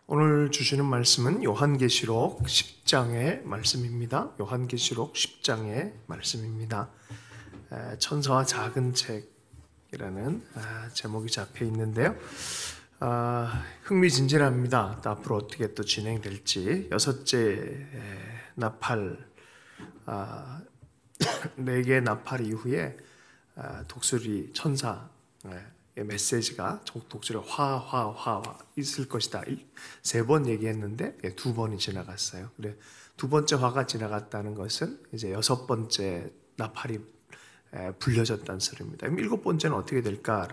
오늘 주시는 말씀은 요한계시록 10장의 말씀입니다. 요한계시록 10장의 말씀입니다. 천사와 작은 책이라는 제목이 잡혀 있는데요. 흥미진진합니다. 또 앞으로 어떻게 또 진행될지. 여섯째 나팔, 4개의 나팔 이후에 독수리 천사 메시지가 독수리 화 있을 것이다. 3번 얘기했는데 2번이 지나갔어요. 그래 2번째 화가 지나갔다는 것은 이제 6번째 나팔이 불려졌다는 소리입니다. 7번째는 어떻게 될까?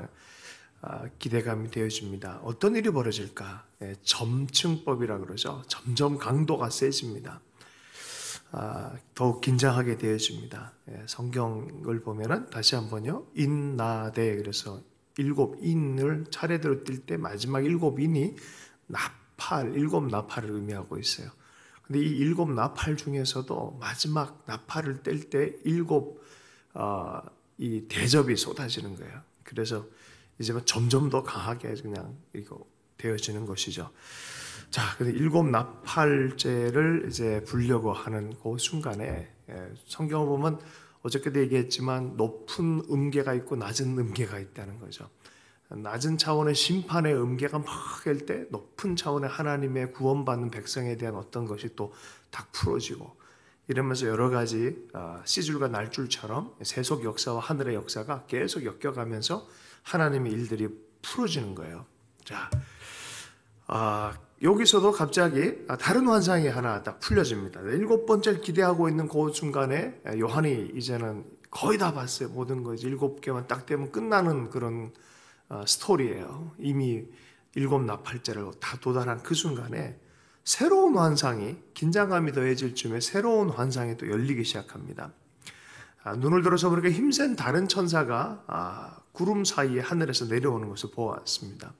기대감이 되어집니다. 어떤 일이 벌어질까? 점층법이라 그러죠. 점점 강도가 세집니다. 더욱 긴장하게 되어집니다. 성경을 보면은 다시 한번요. 인나대, 그래서 7인을 차례대로 뛸 때 마지막 7인이 나팔, 7나팔을 의미하고 있어요. 근데 이 7나팔 중에서도 마지막 나팔을 뗄 때 7, 이 대접이 쏟아지는 거예요. 그래서 이제 점점 더 강하게 그냥 이거 되어지는 것이죠. 자, 근데 7나팔째를 이제 불려고 하는 그 순간에 성경을 보면 어저께도 얘기했지만 높은 음계가 있고 낮은 음계가 있다는 거죠. 낮은 차원의 심판의 음계가 막 할 때 높은 차원의 하나님의 구원받는 백성에 대한 어떤 것이 또 딱 풀어지고 이러면서 여러 가지 씨줄과 날줄처럼 세속 역사와 하늘의 역사가 계속 엮여가면서 하나님의 일들이 풀어지는 거예요. 자, 여기서도 갑자기 다른 환상이 하나 딱 풀려집니다. 7번째를 기대하고 있는 그 순간에 요한이 이제는 거의 다 봤어요. 모든 거 7개만 딱 되면 끝나는 그런 스토리예요. 이미 7나팔째를 다 도달한 그 순간에 새로운 환상이, 긴장감이 더해질 쯤에 새로운 환상이 또 열리기 시작합니다. 눈을 들어서 보니까 힘센 다른 천사가 구름 사이에 하늘에서 내려오는 것을 보았습니다.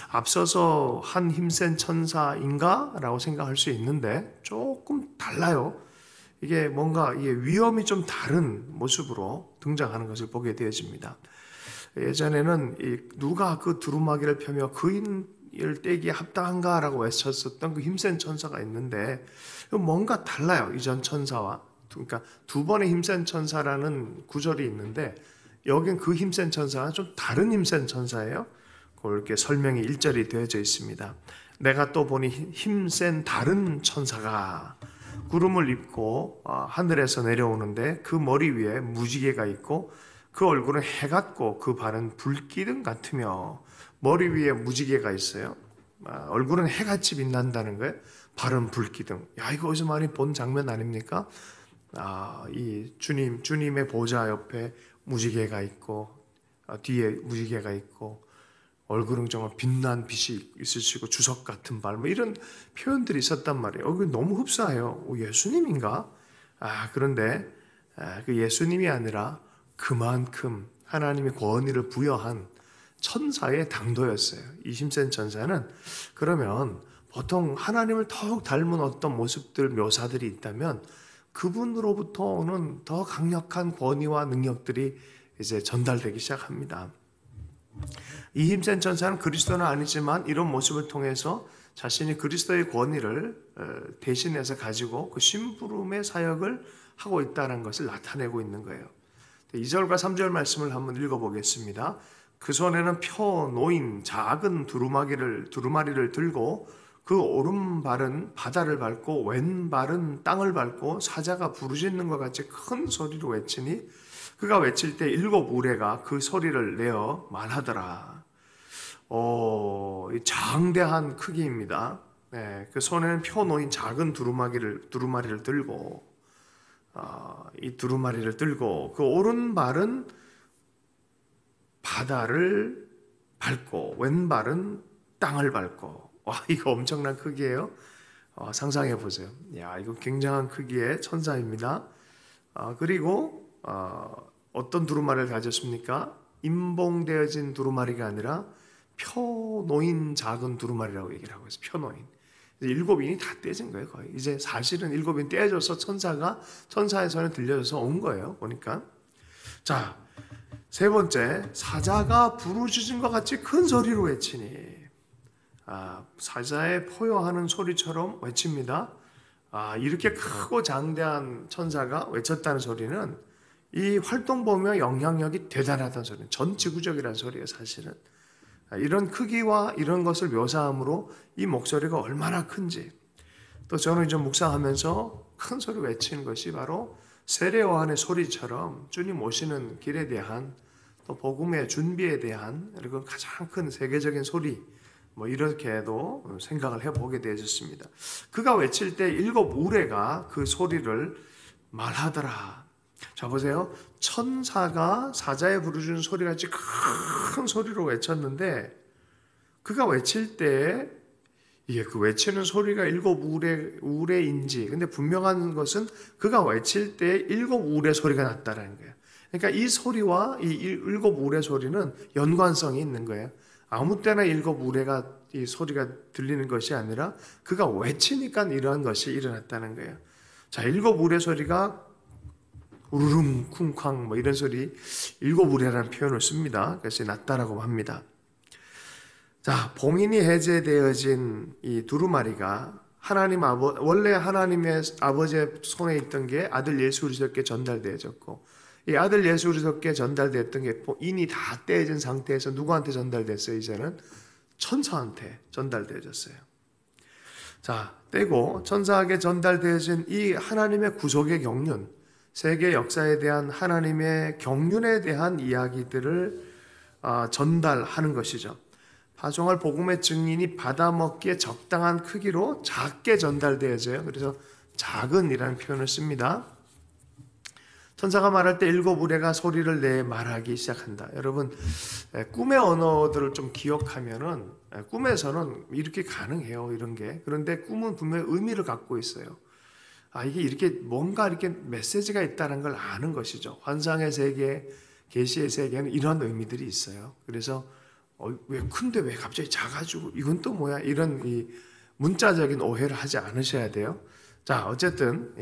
앞서서 한 힘센 천사인가? 라고 생각할 수 있는데 조금 달라요. 이게 뭔가 위험이 좀 다른 모습으로 등장하는 것을 보게 되어집니다. 예전에는 누가 그 두루마기를 펴며 그인을 떼기에 합당한가? 라고 외쳤었던 그 힘센 천사가 있는데 뭔가 달라요. 이전 천사와. 그러니까 2번의 힘센 천사라는 구절이 있는데 여긴 그 힘센 천사가 좀 다른 힘센 천사예요. 그렇게 설명이 1절이 되어져 있습니다. 내가 또 보니 힘센 다른 천사가 구름을 입고 하늘에서 내려오는데 그 머리 위에 무지개가 있고 그 얼굴은 해 같고 그 발은 불기둥 같으며, 머리 위에 무지개가 있어요. 얼굴은 해같이 빛난다는 거예요. 발은 불기둥. 야, 이거 어디서 많이 본 장면 아닙니까? 이 주님의 보좌 옆에 무지개가 있고 뒤에 무지개가 있고 얼굴은 정말 빛난 빛이 있으시고 주석 같은 발, 뭐 이런 표현들이 있었단 말이에요. 이거 너무 흡사해요. 예수님인가? 그런데 그 예수님이 아니라 그만큼 하나님의 권위를 부여한 천사의 당도였어요. 이 힘센 천사는. 그러면 보통 하나님을 더욱 닮은 어떤 모습들, 묘사들이 있다면 그분으로부터 오는 더 강력한 권위와 능력들이 이제 전달되기 시작합니다. 이 힘센 천사는 그리스도는 아니지만 이런 모습을 통해서 자신이 그리스도의 권위를 대신해서 가지고 그 심부름의 사역을 하고 있다는 것을 나타내고 있는 거예요. 2절과 3절 말씀을 한번 읽어보겠습니다. 그 손에는 펴 놓인 작은 두루마리를 들고 그 오른발은 바다를 밟고 왼발은 땅을 밟고 사자가 부르짖는 것 같이 큰 소리로 외치니 그가 외칠 때 7 우레가 그 소리를 내어 말하더라. 장대한 크기입니다. 그 손에는 펴놓인 작은 두루마리를 들고 이 두루마리를 들고 그 오른발은 바다를 밟고 왼발은 땅을 밟고. 와, 이거 엄청난 크기예요. 상상해 보세요. 야, 이거 굉장한 크기의 천사입니다. 그리고 어떤 두루마리를 가졌습니까? 임봉되어진 두루마리가 아니라 펴놓인 작은 두루마리라고 얘기를 하고 있어요. 펴놓인. 7인이 다 떼진 거예요, 거의. 이제 사실은 7인 떼져서 천사의 손에 들려져서 온 거예요, 보니까. 자, 3번째, 사자가 부르짖은 것 같이 큰 소리로 외치니. 사자의 포효하는 소리처럼 외칩니다. 이렇게 크고 장대한 천사가 외쳤다는 소리는 이 활동범위와 영향력이 대단하다는 소리는 전 지구적이라는 소리예요, 사실은. 이런 크기와 이런 것을 묘사함으로 이 목소리가 얼마나 큰지, 또 저는 이제 묵상하면서 큰 소리 외치는 것이 바로 세례 요한의 소리처럼 주님 오시는 길에 대한, 또 복음의 준비에 대한, 그리고 가장 큰 세계적인 소리, 이렇게도 생각을 해보게 되었습니다. 그가 외칠 때 7 우레가 그 소리를 말하더라. 자, 보세요. 천사가 사자에 부르주는 소리같이 큰 소리로 외쳤는데, 그가 외칠 때 이게 그 외치는 소리가 7 우레인지, 근데 분명한 것은 그가 외칠 때 7 우레 소리가 났다라는 거예요. 그러니까 이 소리와 이 7 우레 소리는 연관성이 있는 거예요. 아무 때나 7 우레가 이 소리가 들리는 것이 아니라 그가 외치니까 이러한 것이 일어났다는 거예요. 자, 7 우레 소리가 우르릉 쿵쾅 이런 소리, 7 우레라는 표현을 씁니다. 그래서 났다라고 합니다. 자, 봉인이 해제되어진 이 두루마리가 원래 하나님의 아버지의 손에 있던 게 아들 예수 그리스도께 전달되어졌고, 이 아들 예수 그리스도께 전달됐던 게 인이 다 떼어진 상태에서 누구한테 전달됐어요? 이제는 천사한테 전달되어졌어요. 자, 떼고 천사에게 전달되어진 이 하나님의 구속의 경륜, 세계 역사에 대한 하나님의 경륜에 대한 이야기들을 전달하는 것이죠. 파송할 복음의 증인이 받아먹기에 적당한 크기로 작게 전달되어져요. 그래서 작은이라는 표현을 씁니다. 천사가 말할 때 7 우레가 소리를 내 말하기 시작한다. 여러분, 꿈의 언어들을 좀 기억하면은, 꿈에서는 이렇게 가능해요, 이런 게. 그런데 꿈은 분명히 의미를 갖고 있어요. 이게 이렇게 뭔가 이렇게 메시지가 있다는 걸 아는 것이죠. 환상의 세계, 계시의 세계는 이런 의미들이 있어요. 그래서 왜 큰데 왜 갑자기 작아지고 이건 또 뭐야? 이런 이 문자적인 오해를 하지 않으셔야 돼요. 자, 어쨌든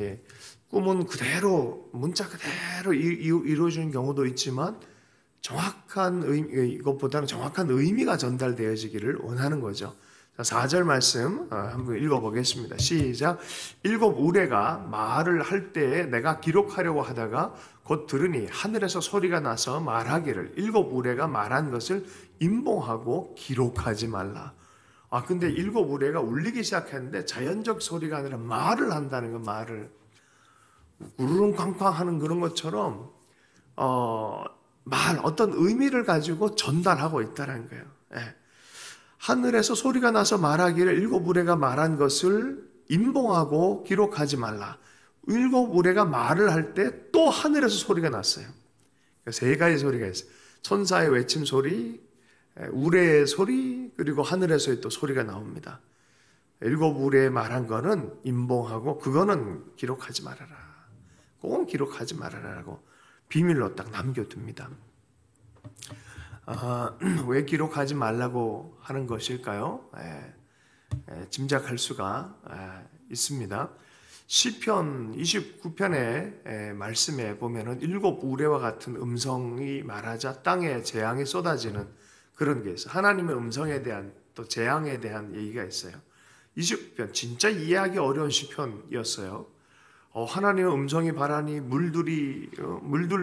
꿈은 그대로 문자 그대로 이루어지는 경우도 있지만 정확한 이것보다는 정확한 의미가 전달되어지기를 원하는 거죠. 자, 4절 말씀 한번 읽어보겠습니다. 시작. 7 우레가 말을 할 때에 내가 기록하려고 하다가 곧 들으니 하늘에서 소리가 나서 말하기를 7 우레가 말한 것을 임봉하고 기록하지 말라. 근데 7 우레가 울리기 시작했는데 자연적 소리가 아니라 말을 한다는 거, 말을. 우르릉 쾅쾅 하는 그런 것처럼 어떤 의미를 가지고 전달하고 있다는 거예요. 하늘에서 소리가 나서 말하기를 7 우레가 말한 것을 임봉하고 기록하지 말라. 7 우레가 말을 할 때 또 하늘에서 소리가 났어요. 세 가지 소리가 있어요. 천사의 외침 소리, 우레의 소리, 그리고 하늘에서의 또 소리가 나옵니다. 7 우레 말한 거는 임봉하고 그거는 기록하지 말아라. 꼭 기록하지 말아라라고 비밀로 딱 남겨둡니다. 왜 기록하지 말라고 하는 것일까요? 짐작할 수가 있습니다. 시편 29편의 말씀에 보면은 7 우레와 같은 음성이 말하자 땅에 재앙이 쏟아지는 그런 게 있어요. 하나님의 음성에 대한 또 재앙에 대한 얘기가 있어요. 29편 진짜 이해하기 어려운 시편이었어요. 하나님의 음성이 바라니 물들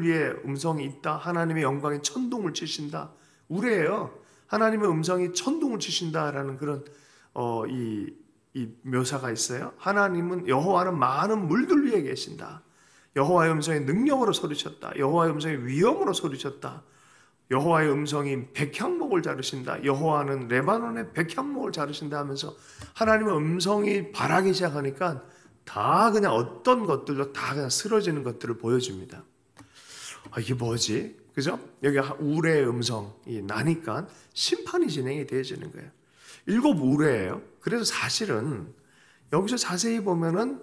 위에 음성이 있다. 하나님의 영광이 천둥을 치신다. 우레예요. 하나님의 음성이 천둥을 치신다라는 그런 이 묘사가 있어요. 여호와는 많은 물들 위에 계신다. 여호와의 음성이 능력으로 소리쳤다. 여호와의 음성이 위엄으로 소리쳤다. 여호와의 음성이 백향목을 자르신다. 여호와는 레바논의 백향목을 자르신다 하면서 하나님의 음성이 발하기 시작하니까 다 그냥 어떤 것들도 다 그냥 쓰러지는 것들을 보여줍니다. 이게 뭐지? 그죠? 여기 우레의 음성이 나니까 심판이 진행이 되어지는 거예요. 7 우레예요. 그래서 사실은 여기서 자세히 보면은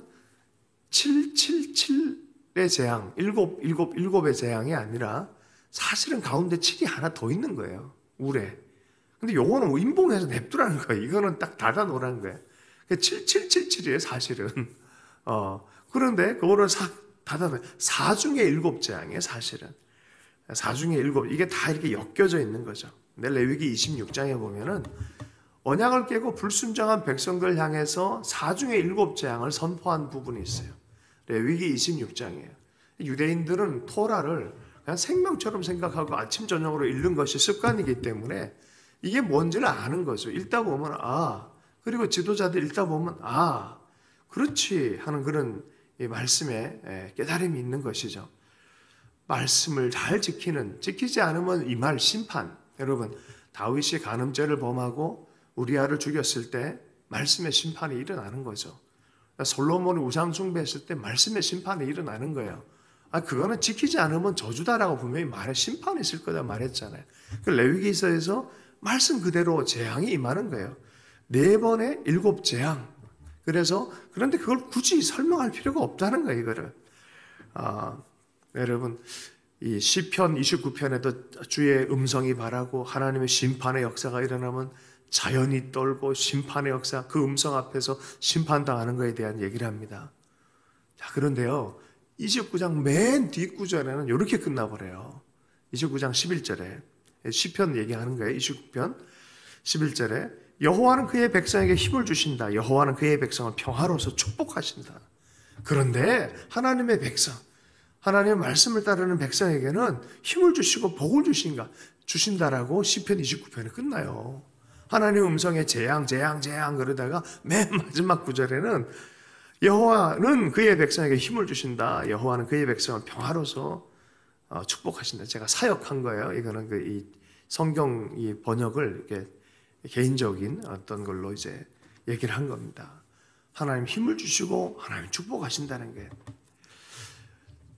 777의 재앙, 7의 재앙이 아니라 사실은 가운데 7이 하나 더 있는 거예요. 우레. 근데 요거는 인봉해서 냅두라는 거예요. 이거는 딱 닫아놓으라는 거예요. 7777이에요, 사실은. 그런데 그거를 닫아놓아요. 4 중에 7 재앙이에요, 사실은. 4 중에 7. 이게 다 이렇게 엮여져 있는 거죠. 근데 레위기 26장에 보면은 언약을 깨고 불순종한 백성들 향해서 4중의 7재앙을 선포한 부분이 있어요. 레위기 26장이에요. 유대인들은 토라를 그냥 생명처럼 생각하고 아침 저녁으로 읽는 것이 습관이기 때문에 이게 뭔지를 아는 거죠. 읽다 보면 그리고 지도자들 읽다 보면 그렇지 하는 그런 이 말씀에 깨달음이 있는 것이죠. 말씀을 잘 지키지 않으면 임할 심판. 여러분, 다윗이 간음죄를 범하고 우리아를 죽였을 때 말씀의 심판이 일어나는 거죠. 솔로몬이 우상 숭배했을 때 말씀의 심판이 일어나는 거예요. 그거는 지키지 않으면 저주다라고 분명히 심판이 있을 거다 말했잖아요. 그 레위기서에서 말씀 그대로 재앙이 임하는 거예요. 4번의 7재앙. 그런데 그걸 굳이 설명할 필요가 없다는 거예요, 이거를. 여러분, 이 시편 29편에도 주의 음성이 바라고 하나님의 심판의 역사가 일어나면 자연이 떨고 심판의 역사, 그 음성 앞에서 심판당하는 것에 대한 얘기를 합니다. 자, 그런데요, 29장 맨 뒷구절에는 이렇게 끝나버려요. 29장 11절에 시편 얘기하는 거예요. 29편 11절에 여호와는 그의 백성에게 힘을 주신다. 여호와는 그의 백성을 평화로서 축복하신다. 그런데 하나님의 백성, 하나님의 말씀을 따르는 백성에게는 힘을 주시고 복을 주신다라고 시편 29편이 끝나요. 하나님의 음성에 재앙 그러다가 맨 마지막 구절에는 여호와는 그의 백성에게 힘을 주신다. 여호와는 그의 백성을 평화로서 축복하신다. 제가 사역한 거예요. 이거는 이 성경 이 번역을 이렇게 개인적인 어떤 걸로 이제 얘기를 한 겁니다. 하나님 힘을 주시고 하나님 축복하신다는 게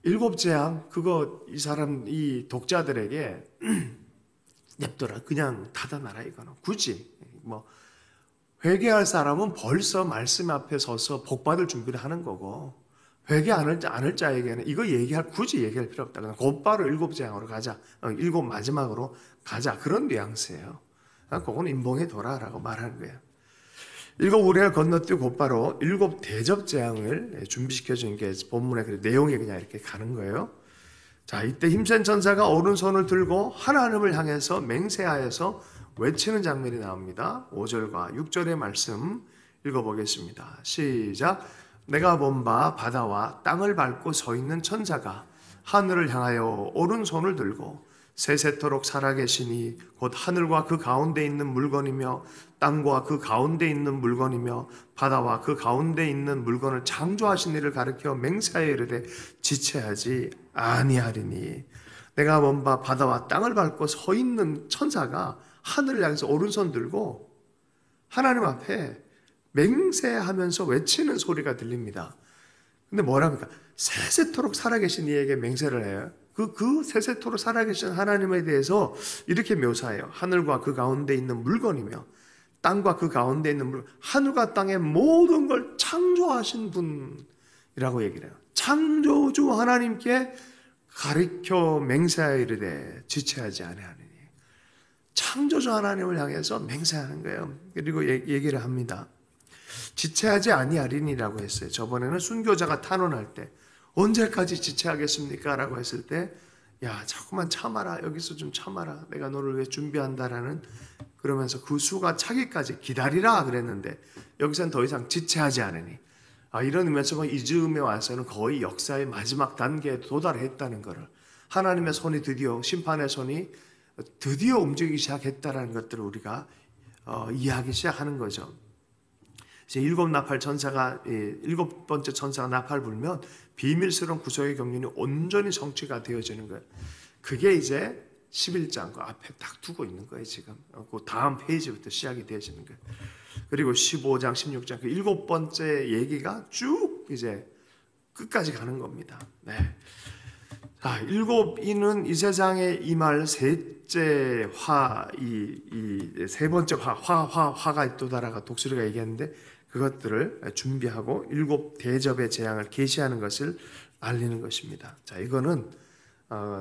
7재앙 이 독자들에게 냅둬라. 그냥 닫아놔라. 이거는 굳이 회개할 사람은 벌써 말씀 앞에 서서 복받을 준비를 하는 거고, 회개 않을 자에게는 굳이 얘기할 필요 없다. 그냥 곧바로 7재앙으로 가자. 7 마지막으로 가자. 그런 뉘앙스예요. 그건 임봉해둬라라고 말하는 거예요. 7 우레를 건너뛰고 곧바로 7 대접재앙을 준비시켜주는 게 본문의 내용이 그냥 이렇게 가는 거예요. 자, 이때 힘센 천사가 오른손을 들고 하나님을 향해서 맹세하여서 외치는 장면이 나옵니다. 5절과 6절의 말씀 읽어보겠습니다. 시작. 내가 본 바 바다와 땅을 밟고 서 있는 천사가 하늘을 향하여 오른손을 들고 세세토록 살아계시니 곧 하늘과 그 가운데 있는 물건이며 땅과 그 가운데 있는 물건이며 바다와 그 가운데 있는 물건을 창조하신 이를 가리켜 맹세하여 이르되 지체하지 아니하리니. 내가 본 바 바다와 땅을 밟고 서 있는 천사가 하늘을 향해서 오른손 들고 하나님 앞에 맹세하면서 외치는 소리가 들립니다. 근데 뭐랍니까? 세세토록 살아계신 이에게 맹세를 해요. 그 세세토록 살아계신 하나님에 대해서 이렇게 묘사해요. 하늘과 그 가운데 있는 물건이며 땅과 그 가운데 있는 물건, 하늘과 땅의 모든 걸 창조하신 분이라고 얘기를 해요. 창조주 하나님께 가리켜 맹세하여 이르되 지체하지 아니하느니. 창조주 하나님을 향해서 맹세하는 거예요. 그리고 얘기를 합니다. 지체하지 아니하리니라고 했어요. 저번에는 순교자가 탄원할 때 언제까지 지체하겠습니까? 라고 했을 때 자꾸만 참아라. 여기서 좀 참아라. 내가 너를 위해 준비한다라는, 그러면서 그 수가 차기까지 기다리라 그랬는데 여기서는 더 이상 지체하지 않으니, 이런 의미에서 이 즈음에 와서는 거의 역사의 마지막 단계에 도달했다는 것을, 하나님의 손이 드디어, 심판의 손이 드디어 움직이기 시작했다는 것들을 우리가 이해하기 시작하는 거죠. 이제 7나팔 천사가 7번째 천사가 나팔 불면 비밀스러운 구속의 경륜이 온전히 성취가 되어지는 거예요. 그게 이제 11장 그 앞에 딱 두고 있는 거예요. 지금 그 다음 페이지부터 시작이 되어지는 거예요. 그리고 15장 16장 그 7번째 얘기가 쭉 이제 끝까지 가는 겁니다. 네. 자, 7이는 이 세상에 임할 셋째 화, 세 번째 화가 또다라가 독수리가 얘기했는데, 그것들을 준비하고 7 대접의 재앙을 계시하는 것을 알리는 것입니다. 자, 이거는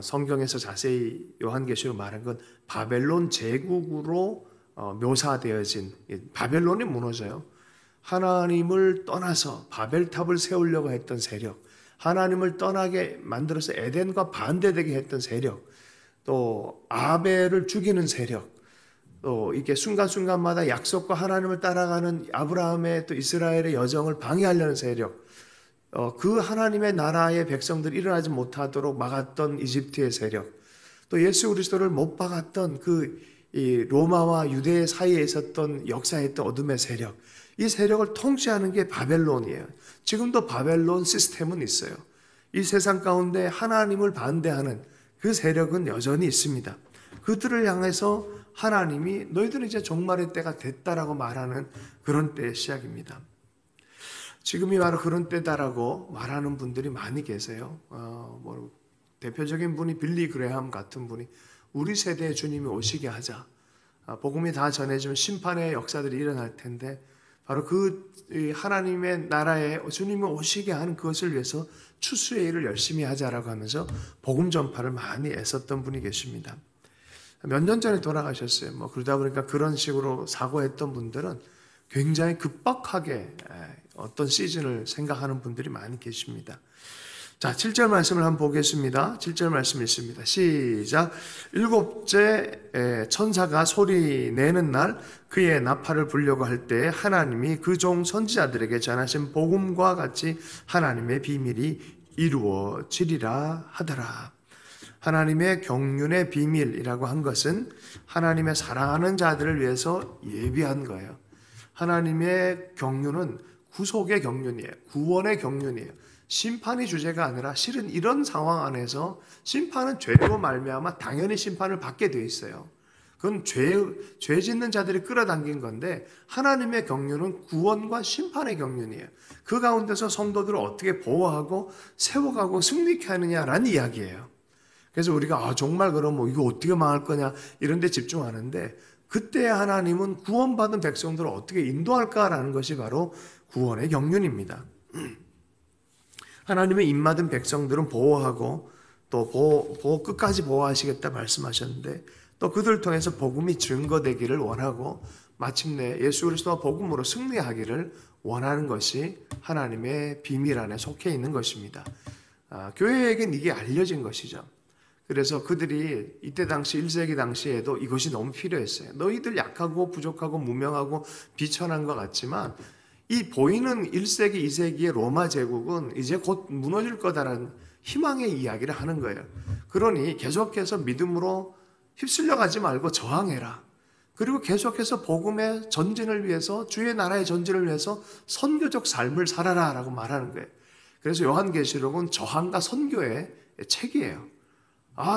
성경에서 자세히 요한계시록 말한 건 바벨론 제국으로 묘사되어진, 바벨론이 무너져요. 하나님을 떠나서 바벨탑을 세우려고 했던 세력, 하나님을 떠나게 만들어서 에덴과 반대되게 했던 세력, 또 아벨을 죽이는 세력, 또 이게 순간순간마다 약속과 하나님을 따라가는 아브라함의 또 이스라엘의 여정을 방해하려는 세력, 그 하나님의 나라의 백성들이 일어나지 못하도록 막았던 이집트의 세력, 또 예수 그리스도를 못 박았던 이 로마와 유대 사이에 있었던 역사했던 어둠의 세력, 이 세력을 통치하는 게 바벨론이에요. 지금도 바벨론 시스템은 있어요. 이 세상 가운데 하나님을 반대하는 그 세력은 여전히 있습니다. 그들을 향해서 하나님이 너희들은 이제 종말의 때가 됐다라고 말하는 그런 때의 시작입니다. 지금이 바로 그런 때다라고 말하는 분들이 많이 계세요. 대표적인 분이 빌리 그레함 같은 분이 우리 세대에 주님이 오시게 하자. 복음이 다 전해지면 심판의 역사들이 일어날 텐데 바로 그 하나님의 나라에 주님이 오시게 하는 그것을 위해서 추수의 일을 열심히 하자라고 하면서 복음 전파를 많이 애썼던 분이 계십니다. 몇 년 전에 돌아가셨어요. 그러다 보니까 그런 식으로 사고했던 분들은 굉장히 급박하게 어떤 시즌을 생각하는 분들이 많이 계십니다. 자, 7절 말씀을 한번 보겠습니다. 7절 말씀 있습니다. 시작. 일곱째 천사가 소리 내는 날 그의 나팔을 불려고 할 때 하나님이 그 종 선지자들에게 전하신 복음과 같이 하나님의 비밀이 이루어지리라 하더라. 하나님의 경륜의 비밀이라고 한 것은 하나님의 사랑하는 자들을 위해서 예비한 거예요. 하나님의 경륜은 구속의 경륜이에요. 구원의 경륜이에요. 심판이 주제가 아니라 실은 이런 상황 안에서 심판은 죄로 말미암아 당연히 심판을 받게 돼 있어요. 그건 죄 짓는 자들이 끌어당긴 건데 하나님의 경륜은 구원과 심판의 경륜이에요. 그 가운데서 성도들을 어떻게 보호하고 세워가고 승리케 하느냐라는 이야기예요. 그래서 우리가 정말 그럼 이거 어떻게 망할 거냐 이런 데 집중하는데 그때 하나님은 구원받은 백성들을 어떻게 인도할까라는 것이 바로 구원의 경륜입니다. 하나님의 입맞은 백성들은 보호하고 또 끝까지 보호하시겠다 말씀하셨는데 또 그들을 통해서 복음이 증거되기를 원하고 마침내 예수 그리스도와 복음으로 승리하기를 원하는 것이 하나님의 비밀 안에 속해 있는 것입니다. 교회에겐 이게 알려진 것이죠. 그래서 그들이 이때 당시 1세기 당시에도 이것이 너무 필요했어요. 너희들 약하고 부족하고 무명하고 비천한 것 같지만 이 보이는 1세기, 2세기의 로마 제국은 이제 곧 무너질 거다라는 희망의 이야기를 하는 거예요. 그러니 계속해서 믿음으로 휩쓸려 가지 말고 저항해라. 그리고 계속해서 복음의 전진을 위해서 주의 나라의 전진을 위해서 선교적 삶을 살아라 라고 말하는 거예요. 그래서 요한계시록은 저항과 선교의 책이에요.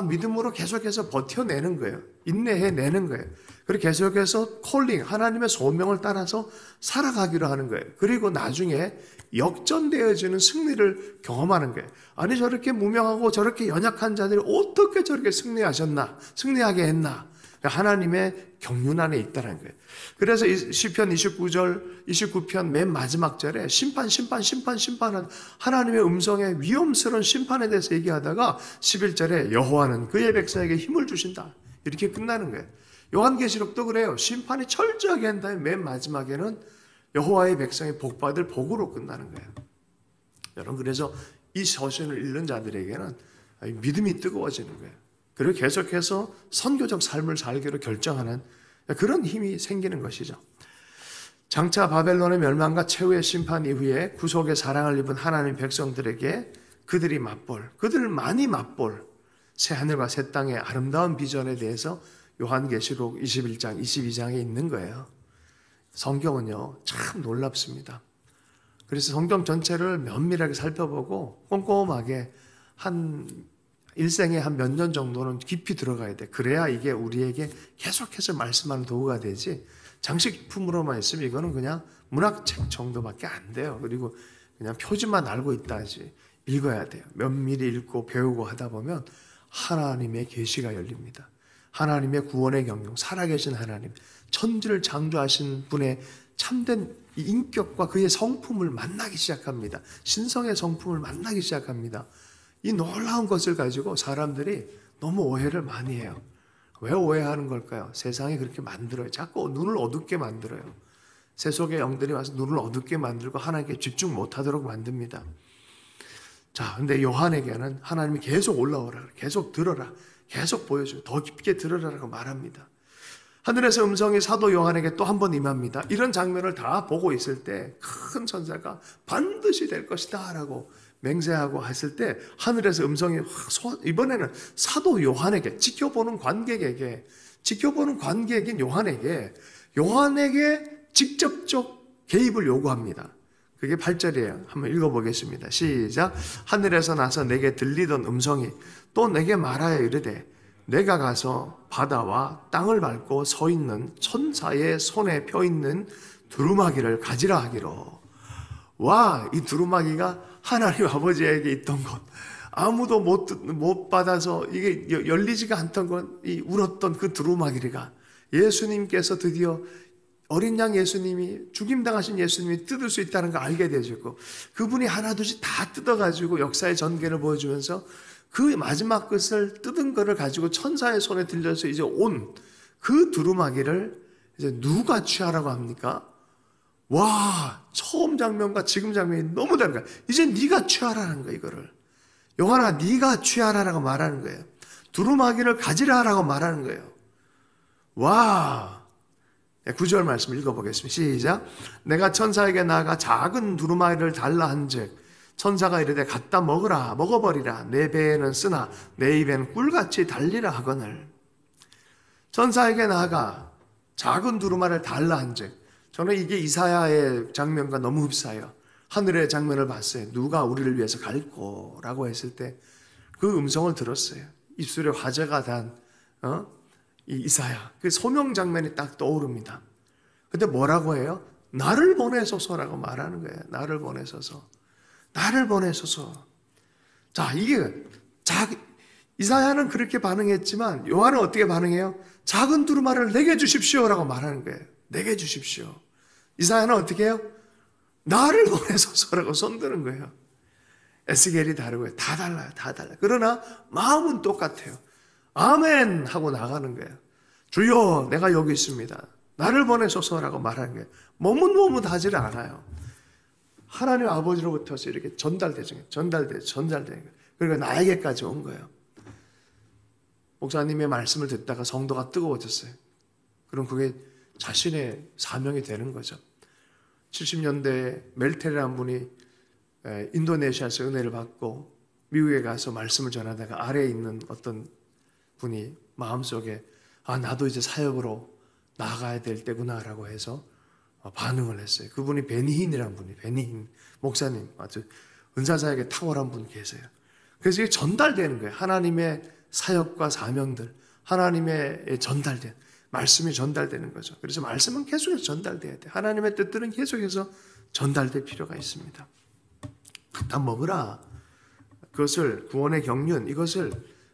믿음으로 계속해서 버텨내는 거예요. 인내해내는 거예요. 그리고 계속해서 콜링, 하나님의 소명을 따라서 살아가기로 하는 거예요. 그리고 나중에 역전되어지는 승리를 경험하는 거예요. 아니 저렇게 무명하고 저렇게 연약한 자들이 어떻게 저렇게 승리하게 했나. 하나님의 경륜 안에 있다는 거예요. 그래서 시편 29편 맨 마지막 절에 심판하는 하나님의 음성의 위험스러운 심판에 대해서 얘기하다가 11절에 여호와는 그의 백성에게 힘을 주신다. 이렇게 끝나는 거예요. 요한계시록도 그래요. 심판이 철저하게 한 다음에 맨 마지막에는 여호와의 백성의 복받을 복으로 끝나는 거예요. 여러분 그래서 이 서신을 읽는 자들에게는 믿음이 뜨거워지는 거예요. 그리고 계속해서 선교적 삶을 살기로 결정하는 그런 힘이 생기는 것이죠. 장차 바벨론의 멸망과 최후의 심판 이후에 구속의 사랑을 입은 하나님 백성들에게 그들을 많이 맛볼 새하늘과 새 땅의 아름다운 비전에 대해서 요한계시록 21장, 22장에 있는 거예요. 성경은요, 참 놀랍습니다. 그래서 성경 전체를 면밀하게 살펴보고 꼼꼼하게 일생에 한 몇 년 정도는 깊이 들어가야 돼. 그래야 이게 우리에게 계속해서 말씀하는 도구가 되지. 장식품으로만 있으면 이거는 그냥 문학책 정도밖에 안 돼요. 그리고 그냥 표지만 알고 있다지. 읽어야 돼요. 면밀히 읽고 배우고 하다 보면 하나님의 계시가 열립니다. 하나님의 구원의 경륜, 살아계신 하나님, 천지를 창조하신 분의 참된 인격과 그의 성품을 만나기 시작합니다. 신성의 성품을 만나기 시작합니다. 이 놀라운 것을 가지고 사람들이 너무 오해를 많이 해요. 왜 오해하는 걸까요? 세상이 그렇게 만들어요. 자꾸 눈을 어둡게 만들어요. 세속의 영들이 와서 눈을 어둡게 만들고 하나님께 집중 못하도록 만듭니다. 자, 근데 요한에게는 하나님이 계속 올라오라, 계속 들어라, 계속 보여줘요. 더 깊게 들으라고 말합니다. 하늘에서 음성이 사도 요한에게 또 한 번 임합니다. 이런 장면을 다 보고 있을 때 큰 천사가 반드시 될 것이다 라고 맹세하고 했을 때 하늘에서 음성이 이번에는 사도 요한에게, 지켜보는 관객인 요한에게 직접적 개입을 요구합니다. 그게 8절이에요. 한번 읽어보겠습니다. 시작. 하늘에서 나서 내게 들리던 음성이 또 내게 말하여 이르되 내가 가서 바다와 땅을 밟고 서 있는 천사의 손에 펴 있는 두루마기를 가지라 하기로. 와, 이 두루마기가 하나님 아버지에게 있던 것, 아무도 못 받아서 이게 열리지가 않던 건, 이 울었던 그 두루마기가 예수님께서 드디어 어린 양 예수님이, 죽임당하신 예수님이 뜯을 수 있다는 걸 알게 되었고, 그분이 하나둘씩 다 뜯어가지고 역사의 전개를 보여주면서 그 마지막 끝을 뜯은 거를 가지고 천사의 손에 들려서 이제 온 그 두루마기를 이제 누가 취하라고 합니까? 와, 처음 장면과 지금 장면이 너무 다른 거야. 이제 네가 취하라는 거야, 이거를. 요한아, 네가 취하라라고 말하는 거예요. 두루마기를 가지라라고 말하는 거예요. 와, 9절 말씀 읽어보겠습니다. 시작. 내가 천사에게 나아가 작은 두루마기를 달라 한즉 천사가 이르되 갖다 먹으라, 먹어버리라. 내 배에는 쓰나 내 입에는 꿀같이 달리라 하거늘. 천사에게 나아가 작은 두루마리를 달라 한즉, 저는 이게 이사야의 장면과 너무 흡사해요. 하늘의 장면을 봤어요. 누가 우리를 위해서 갈고 라고 했을 때 그 음성을 들었어요. 입술에 화제가 단 이 이사야, 그 소명 장면이 딱 떠오릅니다. 근데 뭐라고 해요? 나를 보내소서라고 말하는 거예요. 나를 보내소서. 나를 보내소서. 자, 이사야는 그렇게 반응했지만 요한은 어떻게 반응해요? 작은 두루마리를 내게 주십시오라고 말하는 거예요. 내게 주십시오. 이사야는 어떻게 해요? 나를 보내소서라고 손드는 거예요. 에스겔이 다르고요. 다 달라요. 다 달라요. 그러나 마음은 똑같아요. 아멘 하고 나가는 거예요. 주여, 내가 여기 있습니다. 나를 보내소서라고 말하는 거예요. 머뭇머뭇하지를 않아요. 하나님 아버지로부터서 이렇게 전달되죠. 전달되는 거예요. 그리고 나에게까지 온 거예요. 목사님의 말씀을 듣다가 성도가 뜨거워졌어요. 그럼 그게 자신의 사명이 되는 거죠. 70년대에 멜테라는 분이 인도네시아에서 은혜를 받고 미국에 가서 말씀을 전하다가 아래에 있는 어떤 분이 마음속에 나도 이제 사역으로 나아가야 될 때구나라고 해서 반응을 했어요. 그분이 베니힌이라는 분이, 베니힌 목사님, 아주 은사사역에 탁월한 분 계세요. 그래서 이게 전달되는 거예요. 하나님의 사역과 사명들, 하나님의 전달된 말씀이 전달되는 거죠. 그래서 말씀은 계속해서 전달돼야 돼. 하나님의 뜻들은 계속해서 전달될 필요가 있습니다. 갖다 먹으라. 그것을 구원의 경륜, 이것을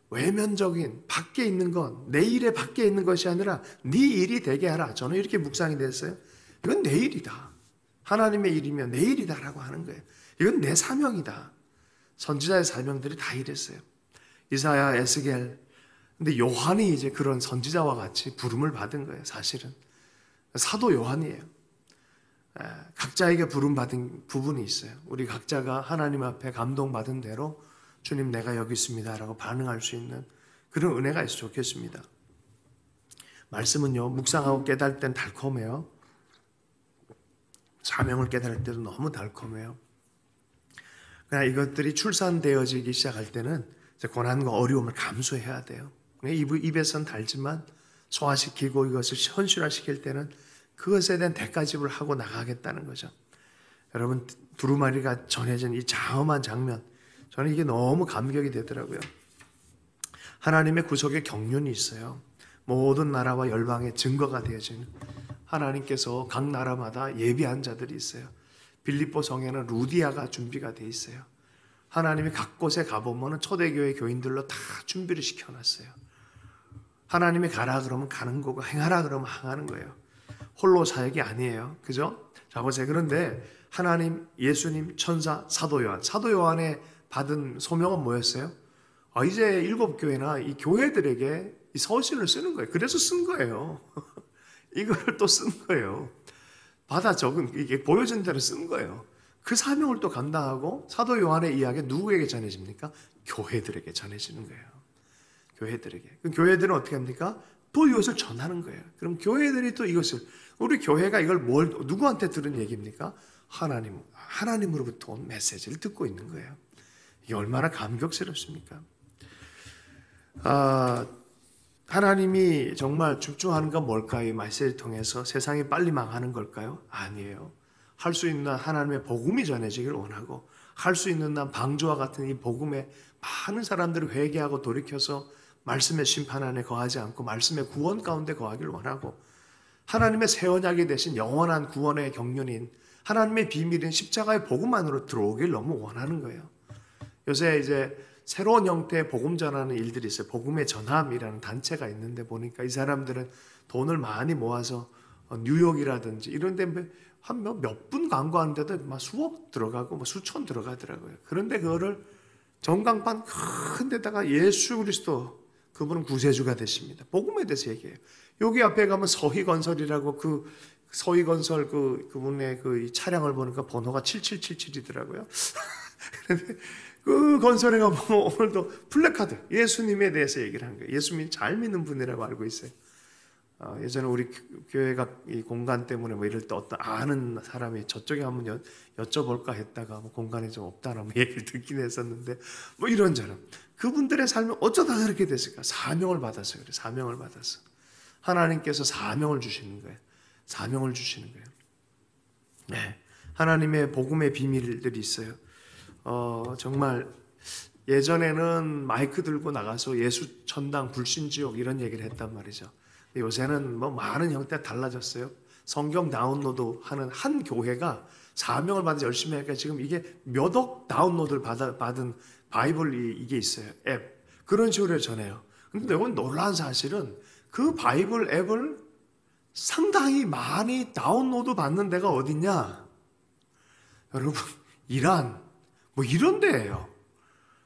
외면적인 밖에 있는 것, 내 일에 밖에 있는 것이 아니라 네 일이 되게 하라. 저는 이렇게 묵상이 됐어요. 이건 내 일이다. 하나님의 일이면 내 일이다라고 하는 거예요. 이건 내 사명이다. 선지자의 사명들이 다 이랬어요. 이사야, 에스겔. 근데 요한이 이제 그런 선지자와 같이 부름을 받은 거예요. 사실은 사도 요한이에요. 각자에게 부름받은 부분이 있어요. 우리 각자가 하나님 앞에 감동받은 대로 주님 내가 여기 있습니다 라고 반응할 수 있는 그런 은혜가 있어 좋겠습니다. 말씀은요, 묵상하고 깨달을 땐 달콤해요. 사명을 깨달을 때도 너무 달콤해요. 그러나 이것들이 출산되어지기 시작할 때는 고난과 어려움을 감수해야 돼요. 입에선 달지만 소화시키고 이것을 현실화시킬 때는 그것에 대한 대가집을 하고 나가겠다는 거죠. 여러분, 두루마리가 전해진 이 장엄한 장면, 저는 이게 너무 감격이 되더라고요. 하나님의 구속의 경륜이 있어요. 모든 나라와 열방의 증거가 되어지는, 하나님께서 각 나라마다 예비한 자들이 있어요. 빌립보 성에는 루디아가 준비가 돼 있어요. 하나님이 각 곳에 가보면 초대교회 교인들로 다 준비를 시켜놨어요. 하나님이 가라 그러면 가는 거고 행하라 그러면 행하는 거예요. 홀로 사역이 아니에요. 그죠? 자, 보세요. 그런데 하나님, 예수님, 천사, 사도 요한의 받은 소명은 뭐였어요? 이제 7교회나 이 교회들에게 이 서신을 쓰는 거예요. 그래서 쓴 거예요. 이거를 또 쓴 거예요. 받아 적은, 이게 보여준 대로 쓴 거예요. 그 사명을 또 감당하고 사도 요한의 이야기 누구에게 전해집니까? 교회들에게 전해지는 거예요. 교회들에게. 그 교회들은 어떻게 합니까? 또 이것을 전하는 거예요. 그럼 교회들이 또 이것을, 우리 교회가 이걸 누구한테 들은 얘기입니까? 하나님으로부터 온 메시지를 듣고 있는 거예요. 이게 얼마나 감격스럽습니까? 하나님이 정말 집중하는 건 뭘까요? 이 메시지를 통해서 세상이 빨리 망하는 걸까요? 아니에요. 할 수 있는 하나님의 복음이 전해지길 원하고, 할 수 있는 한 방주와 같은 이 복음에 많은 사람들이 회개하고 돌이켜서 말씀의 심판 안에 거하지 않고 말씀의 구원 가운데 거하길 원하고, 하나님의 새 언약이 되신 영원한 구원의 경륜인 하나님의 비밀인 십자가의 복음 안으로 들어오길 너무 원하는 거예요. 요새 이제 새로운 형태의 복음 전하는 일들이 있어요. 복음의 전함이라는 단체가 있는데 보니까 이 사람들은 돈을 많이 모아서 뉴욕이라든지 이런 데 한 몇 분 광고하는데도 막 수억 들어가고 뭐 수천 들어가더라고요. 그런데 그거를 전광판 큰 데다가 예수 그리스도, 그분은 구세주가 되십니다. 복음에 대해서 얘기해요. 여기 앞에 가면 서희건설이라고, 그 서희건설 그분의 그 차량을 보니까 번호가 7777이더라고요. 그런데 그 건설에 가면 오늘도 플래카드, 예수님에 대해서 얘기를 하는 거예요. 예수님 잘 믿는 분이라고 알고 있어요. 예전에 우리 교회가 이 공간 때문에 뭐 이럴 때 어떤 아는 사람이 저쪽에 한번 여쭤볼까 했다가 뭐 공간이 좀 없다는 뭐 얘기를 듣긴 했었는데, 뭐 이런저런 그분들의 삶이 어쩌다 그렇게 됐을까? 사명을 받아서 그래. 사명을 받아서 하나님께서 사명을 주시는 거예요. 사명을 주시는 거예요. 네, 하나님의 복음의 비밀들이 있어요. 정말 예전에는 마이크 들고 나가서 예수 천당 불신지옥 이런 얘기를 했단 말이죠. 요새는 뭐 많은 형태가 달라졌어요. 성경 다운로드 하는 한 교회가 사명을 받아 열심히 하니까 지금 이게 몇 억 다운로드를 받은 바이블이 이게 있어요. 앱. 그런 식으로 전해요. 근데 이건 놀라운 사실은 그 바이블 앱을 상당히 많이 다운로드 받는 데가 어딨냐? 여러분, 이란 뭐 이런 데예요.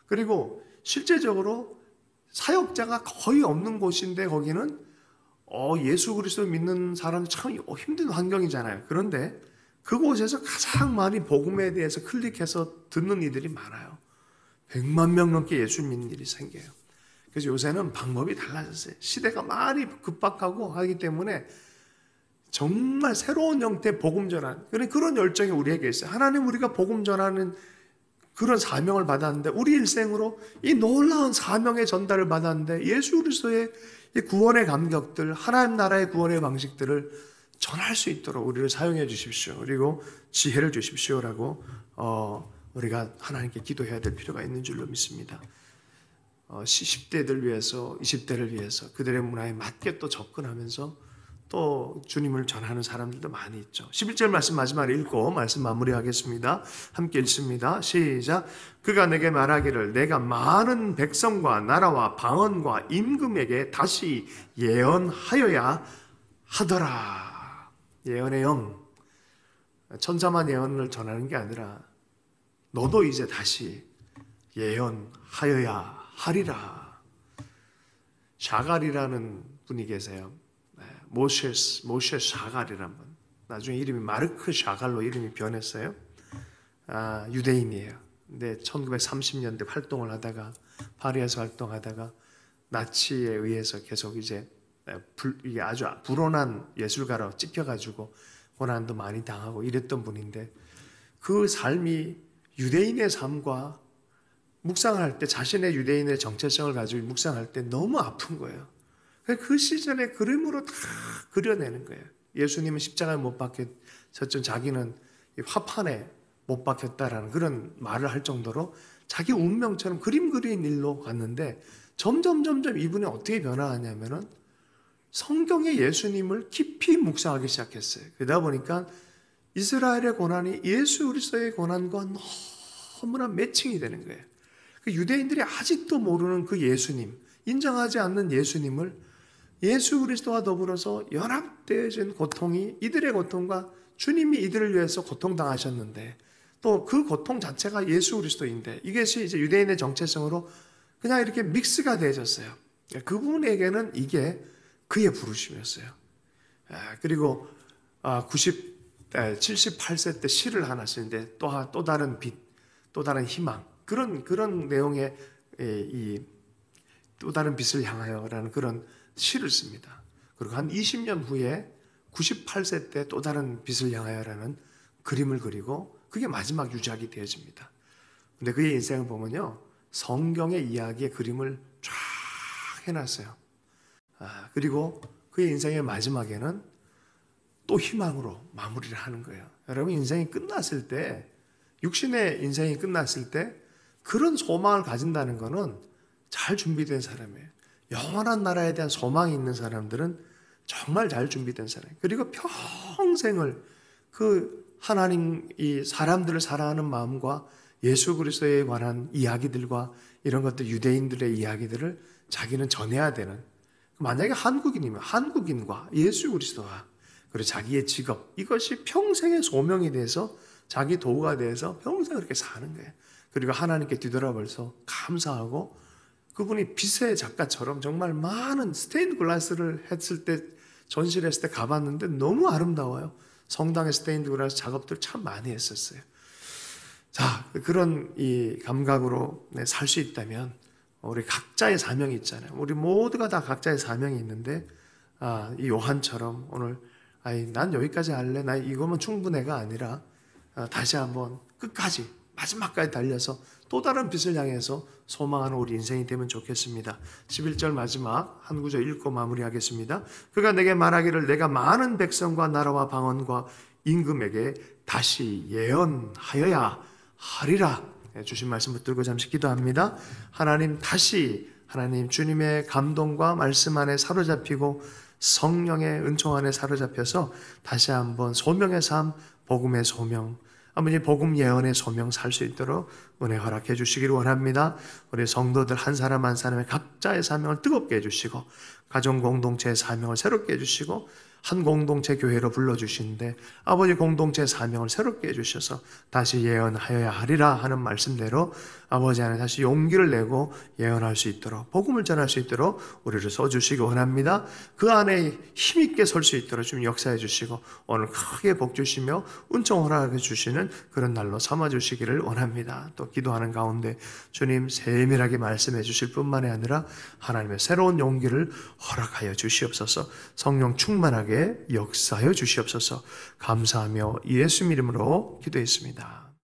그리고 실제적으로 사역자가 거의 없는 곳인데 거기는 예수 그리스도 믿는 사람은 참 힘든 환경이잖아요. 그런데 그곳에서 가장 많이 복음에 대해서 클릭해서 듣는 이들이 많아요. 100만 명 넘게 예수 믿는 일이 생겨요. 그래서 요새는 방법이 달라졌어요. 시대가 많이 급박하고 하기 때문에 정말 새로운 형태의 복음 전환, 그런 열정이 우리에게 있어요. 하나님, 우리가 복음 전하는 그런 사명을 받았는데, 우리 일생으로 이 놀라운 사명의 전달을 받았는데, 예수 그리스도의 이 구원의 감격들, 하나님 나라의 구원의 방식들을 전할 수 있도록 우리를 사용해 주십시오. 그리고 지혜를 주십시오라고 우리가 하나님께 기도해야 될 필요가 있는 줄로 믿습니다. 10대들 위해서, 20대를 위해서 그들의 문화에 맞게 또 접근하면서 또 주님을 전하는 사람들도 많이 있죠. 11절 말씀 마지막에 읽고 말씀 마무리하겠습니다. 함께 읽습니다. 시작. 그가 내게 말하기를 내가 많은 백성과 나라와 방언과 임금에게 다시 예언하여야 하더라. 예언의 영, 천사만 예언을 전하는 게 아니라 너도 이제 다시 예언하여야 하리라. 샤갈이라는 분이 계세요. 모셰 샤갈이라는 분. 나중에 이름이 마르크 샤갈로 이름이 변했어요. 유대인이에요. 근데 1930년대 활동을 하다가, 파리에서 활동하다가 나치에 의해서 계속 이제 이게 아주 불온한 예술가로 찍혀가지고 고난도 많이 당하고 이랬던 분인데, 그 삶이 유대인의 삶과 묵상할 때, 자신의 유대인의 정체성을 가지고 묵상할 때 너무 아픈 거예요. 그 시절의 그림으로 다 그려내는 거예요. 예수님은 십자가에 못 박혔던, 자기는 화판에 못 박혔다라는 그런 말을 할 정도로 자기 운명처럼 그림 그린 일로 갔는데, 점점 이분이 어떻게 변화하냐면은 성경의 예수님을 깊이 묵상하기 시작했어요. 그러다 보니까 이스라엘의 고난이 예수 그리스도의 고난과 너무나 매칭이 되는 거예요. 유대인들이 아직도 모르는 그 예수님, 인정하지 않는 예수님을 예수 그리스도와 더불어서 연합되어진 고통이, 이들의 고통과 주님이 이들을 위해서 고통당하셨는데 또 그 고통 자체가 예수 그리스도인데, 이것이 이제 유대인의 정체성으로 그냥 이렇게 믹스가 되어졌어요. 그분에게는 이게 그의 부르심이었어요. 그리고 78세 때 시를 하나 쓰는데, 또 다른 빛, 또 다른 희망, 그런 내용의 또 다른 빛을 향하여라는 그런 시를 씁니다. 그리고 한 20년 후에 98세 때 또 다른 빛을 향하여라는 그림을 그리고 그게 마지막 유작이 되어집니다. 근데 그의 인생을 보면요, 성경의 이야기의 그림을 쫙 해놨어요. 그리고 그의 인생의 마지막에는 또 희망으로 마무리를 하는 거예요. 여러분, 인생이 끝났을 때, 육신의 인생이 끝났을 때 그런 소망을 가진다는 것은 잘 준비된 사람이에요. 영원한 나라에 대한 소망이 있는 사람들은 정말 잘 준비된 사람이에요. 그리고 평생을 그 하나님, 이 사람들을 사랑하는 마음과 예수 그리스도에 관한 이야기들과 이런 것들, 유대인들의 이야기들을 자기는 전해야 되는, 만약에 한국인이면 한국인과 예수 그리스도와 그리고 자기의 직업, 이것이 평생의 소명이 돼서 자기 도구가 돼서 평생 그렇게 사는 거예요. 그리고 하나님께 뒤돌아보면서 감사하고, 그분이 빛의 작가처럼 정말 많은 스테인드 글라스를 했을 때, 전시를 했을 때 가봤는데 너무 아름다워요. 성당의 스테인드 글라스 작업들 참 많이 했었어요. 자, 그런 이 감각으로 살 수 있다면 우리 각자의 사명이 있잖아요. 우리 모두가 다 각자의 사명이 있는데, 이 요한처럼 오늘 난 여기까지 할래, 나 이거면 충분해가 아니라 다시 한번 끝까지 마지막까지 달려서 또 다른 빛을 향해서 소망하는 우리 인생이 되면 좋겠습니다. 11절 마지막 한 구절 읽고 마무리하겠습니다. 그가 내게 말하기를 내가 많은 백성과 나라와 방언과 임금에게 다시 예언하여야 하리라. 주신 말씀 붙들고 잠시 기도합니다. 하나님, 다시 하나님 주님의 감동과 말씀 안에 사로잡히고 성령의 은총 안에 사로잡혀서 다시 한번 소명의 삶, 복음의 소명, 아버지 복음 예언의 소명 살 수 있도록 은혜 허락해 주시기를 원합니다. 우리 성도들 한 사람 한 사람의 각자의 사명을 뜨겁게 해주시고, 가정 공동체의 사명을 새롭게 해주시고, 한 공동체 교회로 불러주시는데 아버지 공동체의 사명을 새롭게 해주셔서 다시 예언하여야 하리라 하는 말씀대로 아버지 안에 다시 용기를 내고 예언할 수 있도록, 복음을 전할 수 있도록 우리를 써주시기 원합니다. 그 안에 힘있게 설 수 있도록 좀 역사해 주시고 오늘 크게 복 주시며 은총 허락해 주시는 그런 날로 삼아주시기를 원합니다. 또 기도하는 가운데 주님 세밀하게 말씀해 주실 뿐만이 아니라 하나님의 새로운 용기를 허락하여 주시옵소서. 성령 충만하게 역사하여 주시옵소서. 감사하며 예수님 이름으로 기도했습니다.